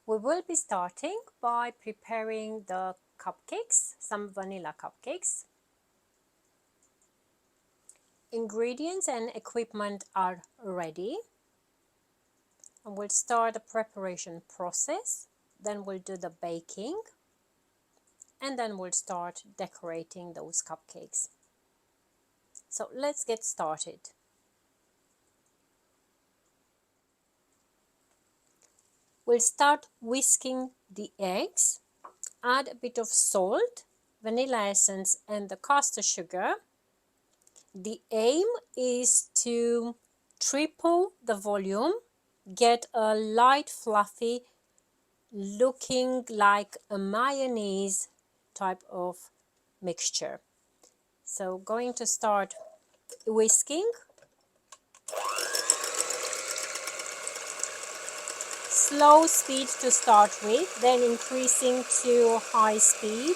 We will be starting by preparing the cupcakes, some vanilla cupcakes. Ingredients and equipment are ready. And we'll start the preparation process. Then we'll do the baking. And then we'll start decorating those cupcakes. So let's get started. We'll start whisking the eggs, add a bit of salt, vanilla essence and the caster sugar. The aim is to triple the volume, get a light fluffy looking like a mayonnaise type of mixture. So going to start whisking. Slow speed to start with, then increasing to high speed.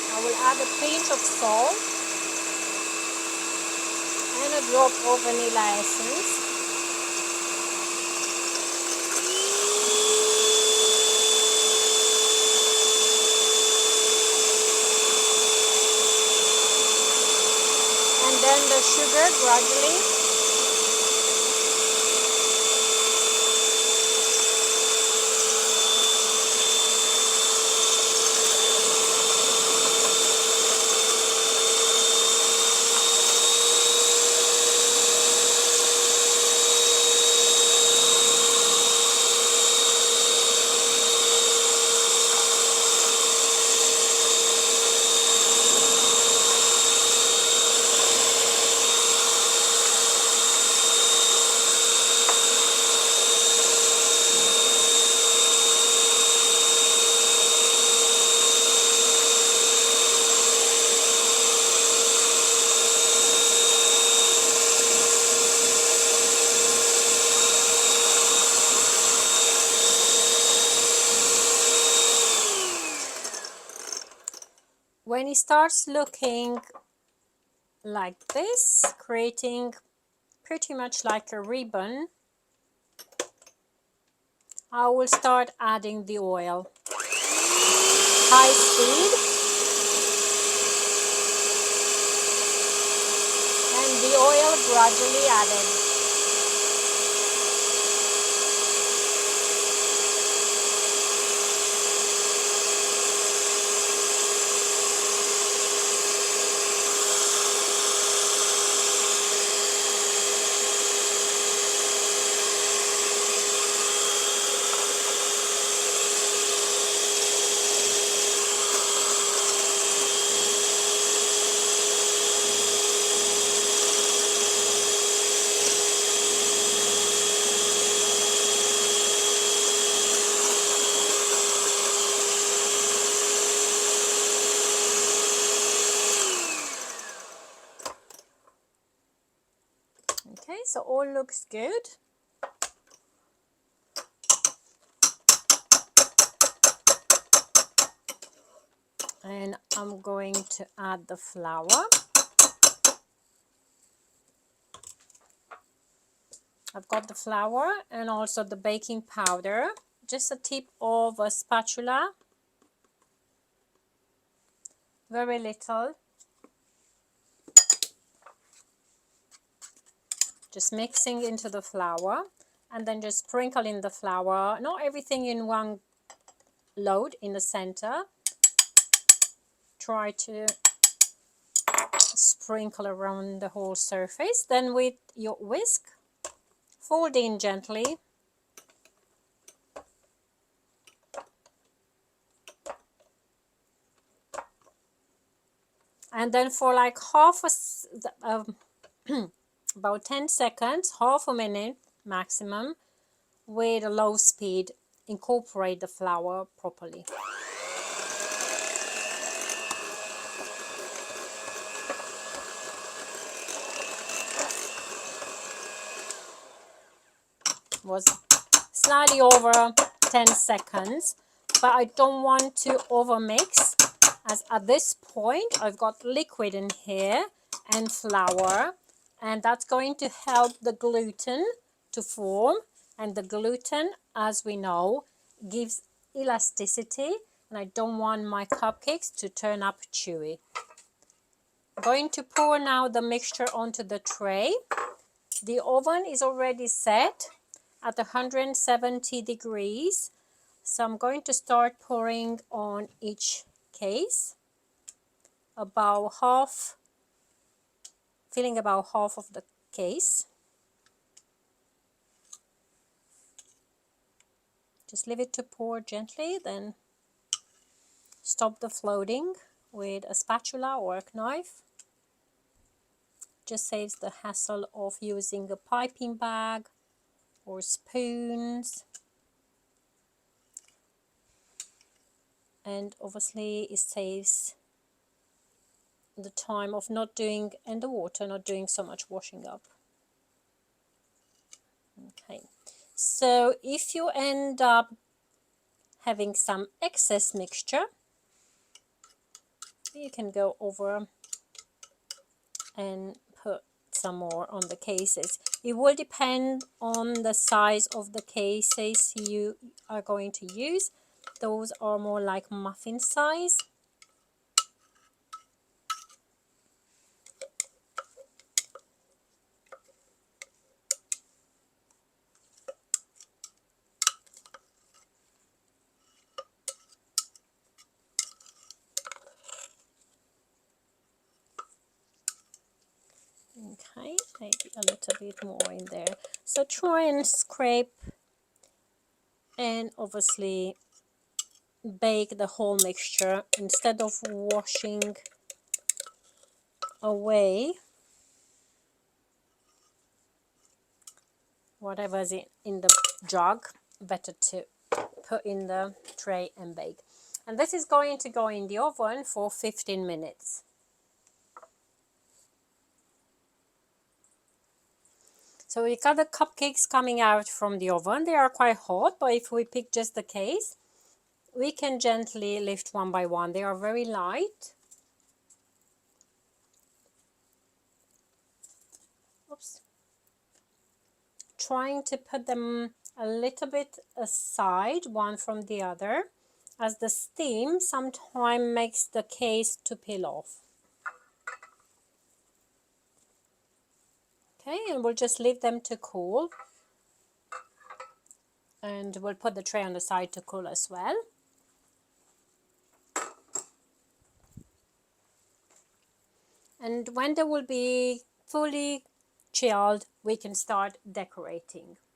I will add a pinch of salt and a drop of vanilla essence. And then the sugar gradually. When it starts looking like this, creating pretty much like a ribbon, I will start adding the oil. High speed. And the oil gradually added. Okay, so all looks good. And I'm going to add the flour. I've got the flour and also the baking powder. Just a tip of a spatula. Very little. Just mixing into the flour and then just sprinkle in the flour. Not everything in one load in the center. Try to sprinkle around the whole surface. Then with your whisk, fold in gently. And then for like about 10 seconds, half a minute maximum, with a low speed, incorporate the flour properly. was slightly over 10 seconds, but I don't want to over mix, as at this point I've got liquid in here and flour, and that's going to help the gluten to form, and the gluten, as we know, gives elasticity, and I don't want my cupcakes to turn up chewy. I'm going to pour now the mixture onto the tray. The oven is already set at 170 degrees, so I'm going to start pouring on each case, about half, filling about half of the case. Just leave it to pour gently, then stop the floating with a spatula or a knife. Just saves the hassle of using a piping bag or spoons. And obviously it saves the time of not doing, and the water, not doing so much washing up. Okay, so if you end up having some excess mixture, you can go over and put some more on the cases. It will depend on the size of the cases you are going to use. Those are more like muffin size. Okay, maybe a little bit more in there. So try and scrape and obviously bake the whole mixture instead of washing away whatever's in the jug. Better to put in the tray and bake. And this is going to go in the oven for 15 minutes. So we got the cupcakes coming out from the oven. They are quite hot, but if we pick just the case, we can gently lift one by one. They are very light. Oops. Trying to put them a little bit aside, one from the other, as the steam sometimes makes the case to peel off. Okay, and we'll just leave them to cool. And we'll put the tray on the side to cool as well. And when they will be fully chilled, we can start decorating.